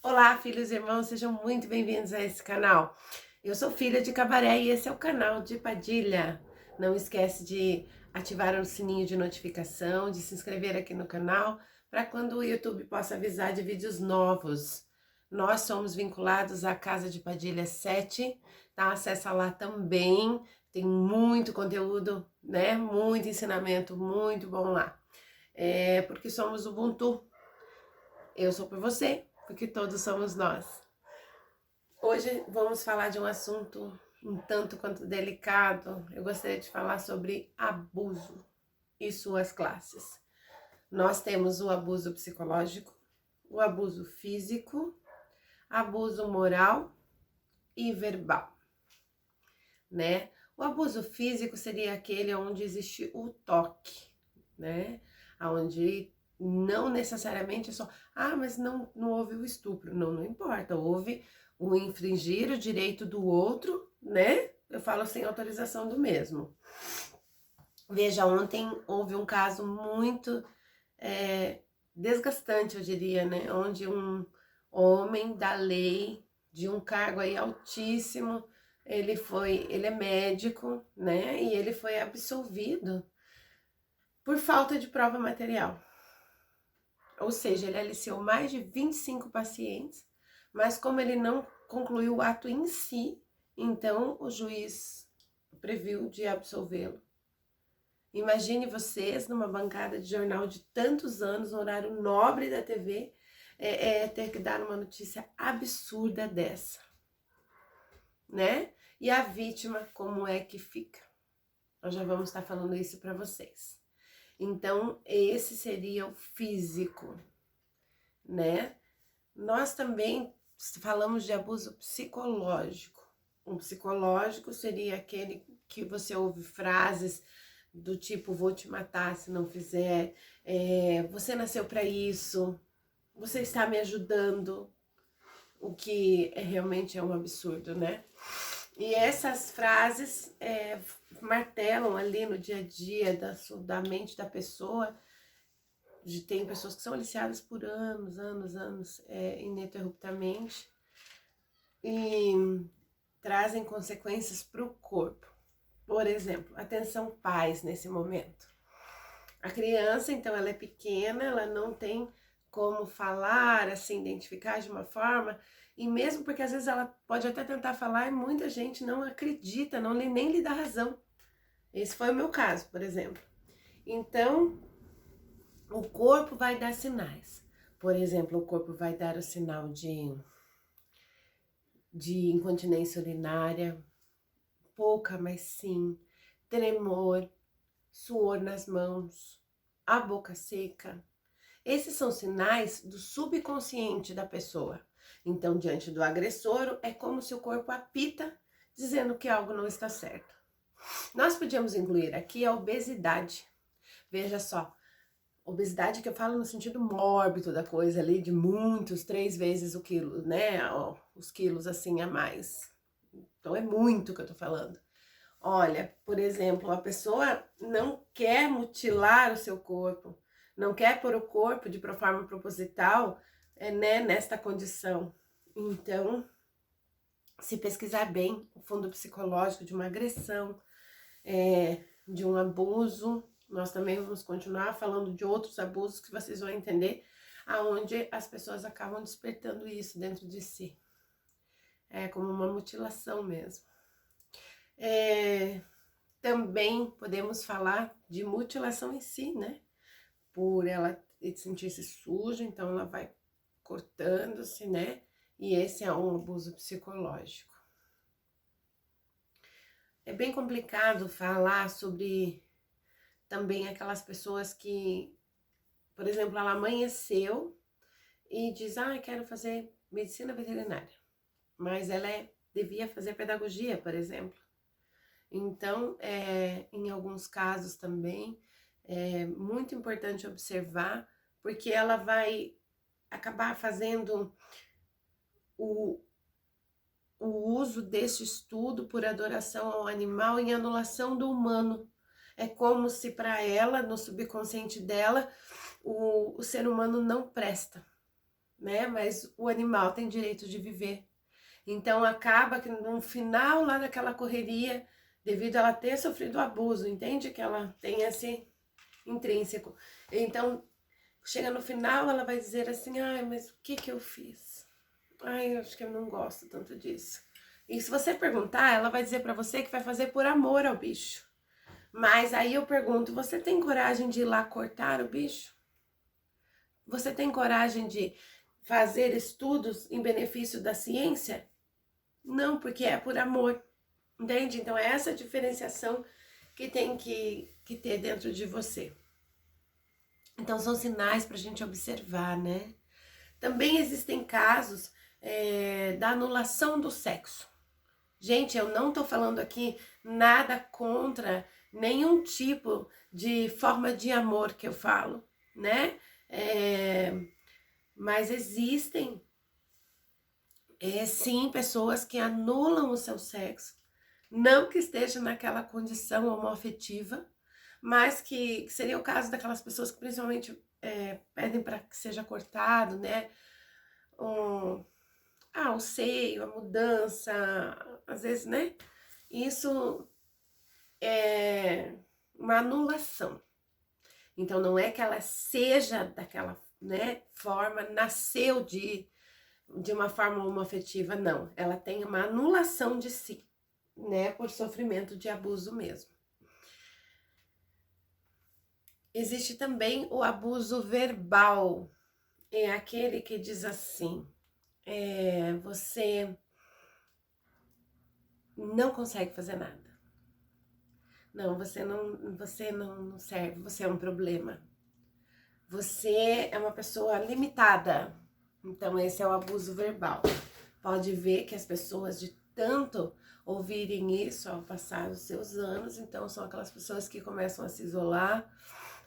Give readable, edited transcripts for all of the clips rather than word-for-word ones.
Olá, filhos e irmãos, sejam muito bem-vindos a esse canal. Eu sou filha de Cabaré e esse é o canal de Padilha. Não esquece de ativar o sininho de notificação, de se inscrever aqui no canal, para quando o YouTube possa avisar de vídeos novos. Nós somos vinculados à Casa de Padilha 7, tá? Acessa lá também, tem muito conteúdo, né? Muito ensinamento, muito bom lá. Porque somos Ubuntu. Eu sou por você, porque todos somos nós. Hoje vamos falar de um assunto um tanto quanto delicado. Eu gostaria de falar sobre abuso e suas classes. Nós temos o abuso psicológico, o abuso físico, abuso moral e verbal, né? O abuso físico seria aquele onde existe o toque, né? Onde não necessariamente é só, mas não houve o estupro. Não, não importa, houve o infringir o direito do outro, né? Eu falo sem autorização do mesmo. Veja, ontem houve um caso muito desgastante, eu diria, né? Onde um homem da lei, de um cargo aí altíssimo, ele é médico, né? E ele foi absolvido por falta de prova material. Ou seja, ele aliciou mais de 25 pacientes, mas como ele não concluiu o ato em si, então o juiz previu de absolvê-lo. Imagine vocês numa bancada de jornal de tantos anos, no horário nobre da TV, ter que dar uma notícia absurda dessa, né? E a vítima, como é que fica? Nós já vamos estar falando isso para vocês. Então, esse seria o físico, né? Nós também falamos de abuso psicológico. Um psicológico seria aquele que você ouve frases do tipo, vou te matar se não fizer, você nasceu para isso, você está me ajudando, o que realmente é um absurdo, né? E essas frases martelam ali no dia a dia da mente da pessoa. Tem pessoas que são aliciadas por anos, ininterruptamente, e trazem consequências para o corpo. Por exemplo, atenção pais nesse momento. A criança, então, ela é pequena, ela não tem como falar, assim, identificar de uma forma, e mesmo porque às vezes ela pode até tentar falar e muita gente não acredita, nem lhe dá razão. Esse foi o meu caso, por exemplo. Então, o corpo vai dar sinais. Por exemplo, o corpo vai dar o sinal de incontinência urinária, pouca, mas sim, tremor, suor nas mãos, a boca seca. Esses são sinais do subconsciente da pessoa. Então, diante do agressor, é como se o corpo apita, dizendo que algo não está certo. Nós podíamos incluir aqui a obesidade. Veja só, obesidade que eu falo no sentido mórbido da coisa ali, de muitos, 3 vezes o quilo, né? Os quilos assim a mais. Então é muito que eu tô falando. Olha, por exemplo, a pessoa não quer mutilar o seu corpo, não quer pôr o corpo de forma proposital, né, nesta condição. Então, se pesquisar bem o fundo psicológico de uma agressão, de um abuso, nós também vamos continuar falando de outros abusos que vocês vão entender, aonde as pessoas acabam despertando isso dentro de si. É como uma mutilação mesmo. Também podemos falar de mutilação em si, né? Por ela sentir-se suja, então ela vai cortando-se, né? E esse é um abuso psicológico. É bem complicado falar sobre também aquelas pessoas que, por exemplo, ela amanheceu e diz, quero fazer medicina veterinária, mas ela devia fazer pedagogia, por exemplo. Então, em alguns casos também, é muito importante observar, porque ela vai acabar fazendo o uso desse estudo por adoração ao animal em anulação do humano. É como se para ela, no subconsciente dela, o ser humano não presta. né? Mas o animal tem direito de viver. Então acaba que no final lá daquela correria, devido a ela ter sofrido abuso, entende? Que ela tem esse intrínseco. Então, chega no final, ela vai dizer assim, ai, mas o que que eu fiz? Ai, eu acho que eu não gosto tanto disso. E se você perguntar, ela vai dizer pra você que vai fazer por amor ao bicho. Mas aí eu pergunto, você tem coragem de ir lá cortar o bicho? Você tem coragem de fazer estudos em benefício da ciência? Não, porque é por amor. Entende? Então é essa diferenciação que tem que ter dentro de você. Então são sinais para a gente observar, né? Também existem casos da anulação do sexo. Gente, eu não tô falando aqui nada contra nenhum tipo de forma de amor que eu falo, né? Mas existem, sim, pessoas que anulam o seu sexo, não que esteja naquela condição homoafetiva, mas que seria o caso daquelas pessoas que principalmente pedem para que seja cortado, né? O seio, a mudança, às vezes, né? Isso é uma anulação. Então, não é que ela seja daquela, né, forma, nasceu de uma forma homoafetiva, não. Ela tem uma anulação de si, né, por sofrimento de abuso mesmo. Existe também o abuso verbal. É aquele que diz assim, você não consegue fazer nada. Não, você não serve, você é um problema. Você é uma pessoa limitada. Então esse é o abuso verbal. Pode ver que as pessoas de tanto ouvirem isso ao passar os seus anos, então são aquelas pessoas que começam a se isolar,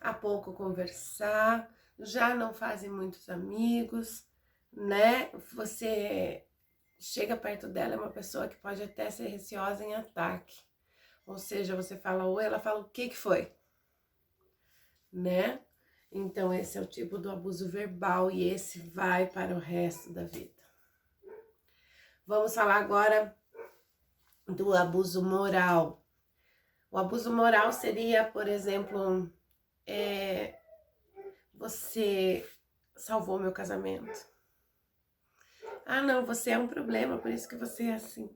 a pouco conversar, já não fazem muitos amigos, né? Você chega perto dela, é uma pessoa que pode até ser receosa em ataque. Ou seja, você fala oi, ela fala o que que foi, né? Então esse é o tipo do abuso verbal e esse vai para o resto da vida. Vamos falar agora do abuso moral. O abuso moral seria, por exemplo, você salvou meu casamento. Ah, não, você é um problema, por isso que você é assim,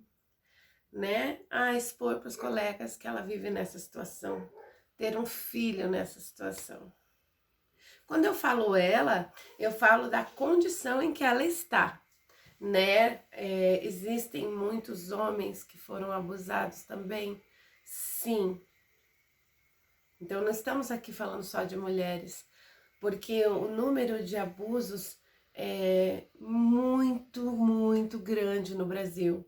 né? Ah, expor para os colegas que ela vive nessa situação, ter um filho nessa situação. Quando eu falo ela, eu falo da condição em que ela está, né? Existem muitos homens que foram abusados também, sim. Então não estamos aqui falando só de mulheres, porque o número de abusos é muito, muito grande no Brasil.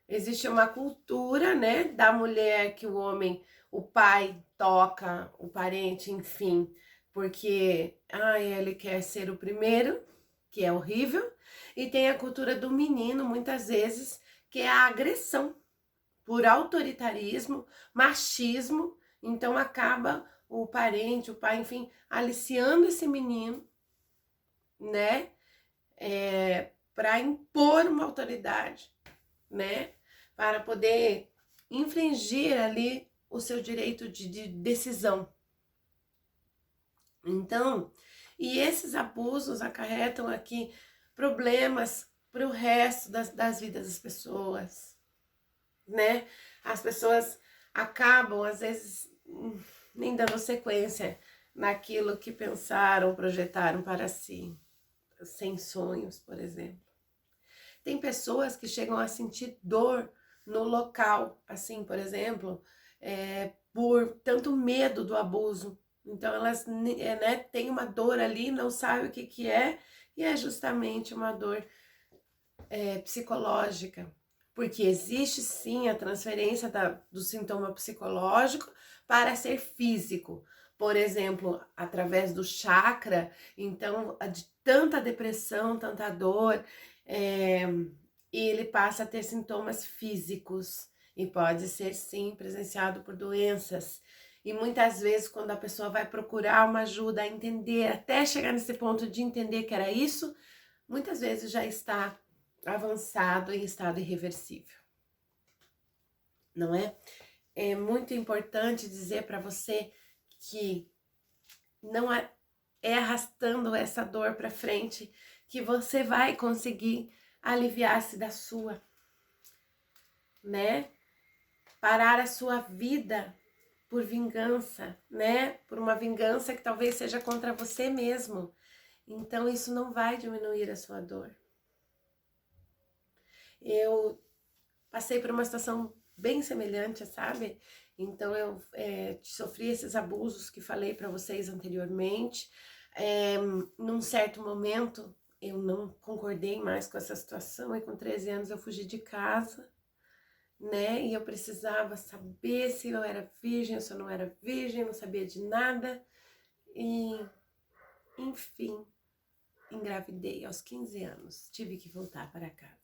Existe uma cultura, né, da mulher que o homem, o pai toca, o parente, enfim, porque ele quer ser o primeiro, que é horrível, e tem a cultura do menino, muitas vezes, que é a agressão por autoritarismo, machismo, então acaba o parente, o pai, enfim, aliciando esse menino, né, para impor uma autoridade, né, para poder infringir ali o seu direito de decisão. Então, e esses abusos acarretam aqui problemas para o resto das vidas das pessoas, né? As pessoas acabam, às vezes, nem dando sequência naquilo que pensaram, projetaram para si, sem sonhos, por exemplo. Tem pessoas que chegam a sentir dor no local, assim, por exemplo, por tanto medo do abuso. Então elas têm uma dor ali, não sabem o que é, e é justamente uma dor psicológica. Porque existe sim a transferência do sintoma psicológico para ser físico. Por exemplo, através do chakra, então, de tanta depressão, tanta dor, ele passa a ter sintomas físicos e pode ser sim presenciado por doenças. E muitas vezes, quando a pessoa vai procurar uma ajuda a entender, até chegar nesse ponto de entender que era isso, muitas vezes já está avançado em estado irreversível, não é? É muito importante dizer para você que não é arrastando essa dor para frente que você vai conseguir aliviar-se da sua, né? Parar a sua vida por vingança, né? Por uma vingança que talvez seja contra você mesmo. Então isso não vai diminuir a sua dor. Eu passei por uma situação bem semelhante, sabe? Então eu sofri esses abusos que falei para vocês anteriormente. Num certo momento eu não concordei mais com essa situação e com 13 anos eu fugi de casa, né? E eu precisava saber se eu era virgem ou se eu não era virgem, não sabia de nada. E, enfim, engravidei aos 15 anos, tive que voltar para casa.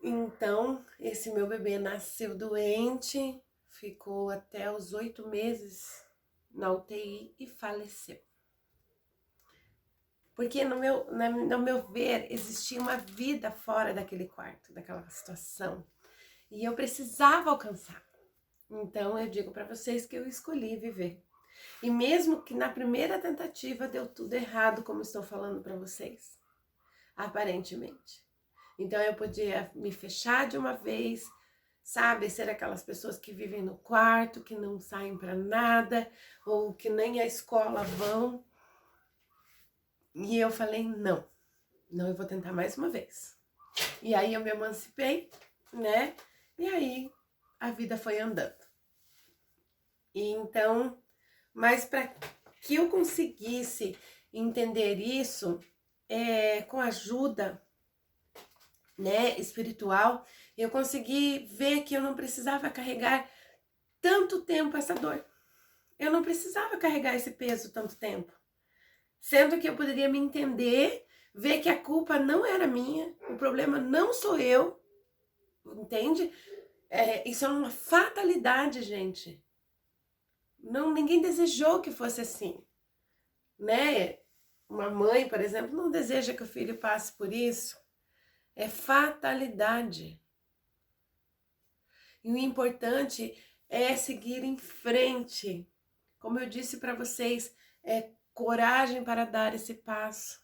Então, esse meu bebê nasceu doente, ficou até os 8 meses na UTI e faleceu. Porque no meu ver, existia uma vida fora daquele quarto, daquela situação. E eu precisava alcançar. Então, eu digo para vocês que eu escolhi viver. E mesmo que na primeira tentativa deu tudo errado, como estou falando para vocês, aparentemente. Então eu podia me fechar de uma vez, sabe? Ser aquelas pessoas que vivem no quarto, que não saem para nada, ou que nem à escola vão. E eu falei, não, eu vou tentar mais uma vez. E aí eu me emancipei, né? E aí a vida foi andando. E então, mas para que eu conseguisse entender isso, com a ajuda, né, espiritual, eu consegui ver que eu não precisava carregar tanto tempo essa dor. Eu não precisava carregar esse peso tanto tempo. Sendo que eu poderia me entender, ver que a culpa não era minha, o problema não sou eu, entende? Isso é uma fatalidade, gente. Não, ninguém desejou que fosse assim, né? Uma mãe, por exemplo, não deseja que o filho passe por isso. É fatalidade. E o importante é seguir em frente. Como eu disse para vocês, é coragem para dar esse passo.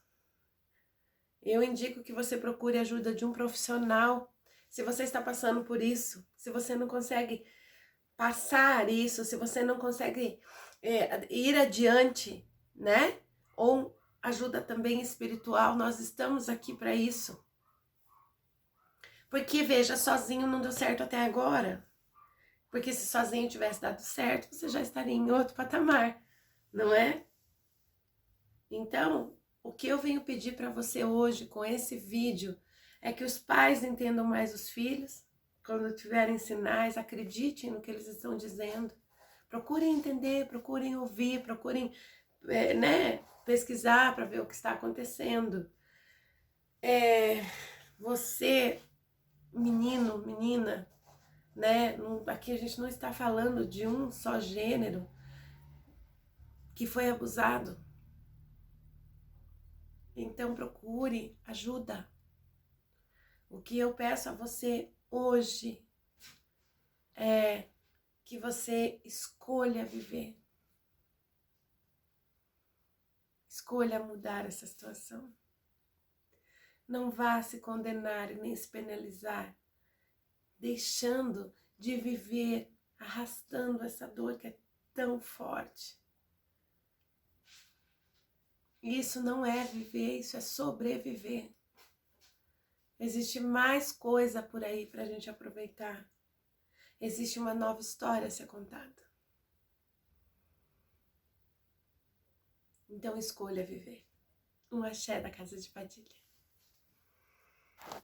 Eu indico que você procure a ajuda de um profissional. Se você está passando por isso, se você não consegue passar isso, se você não consegue ir adiante, né? Ou ajuda também espiritual, nós estamos aqui para isso. Porque, veja, sozinho não deu certo até agora. Porque se sozinho tivesse dado certo, você já estaria em outro patamar, não é? Então, o que eu venho pedir para você hoje com esse vídeo é que os pais entendam mais os filhos. Quando tiverem sinais, acreditem no que eles estão dizendo. Procurem entender, procurem ouvir, procurem pesquisar para ver o que está acontecendo. Você, menino, menina, né? Aqui a gente não está falando de um só gênero que foi abusado. Então procure ajuda. O que eu peço a você hoje é que você escolha viver. Escolha mudar essa situação. Não vá se condenar e nem se penalizar, deixando de viver, arrastando essa dor que é tão forte. Isso não é viver, isso é sobreviver. Existe mais coisa por aí para a gente aproveitar. Existe uma nova história a ser contada. Então escolha viver. Um axé da Casa de Padilha.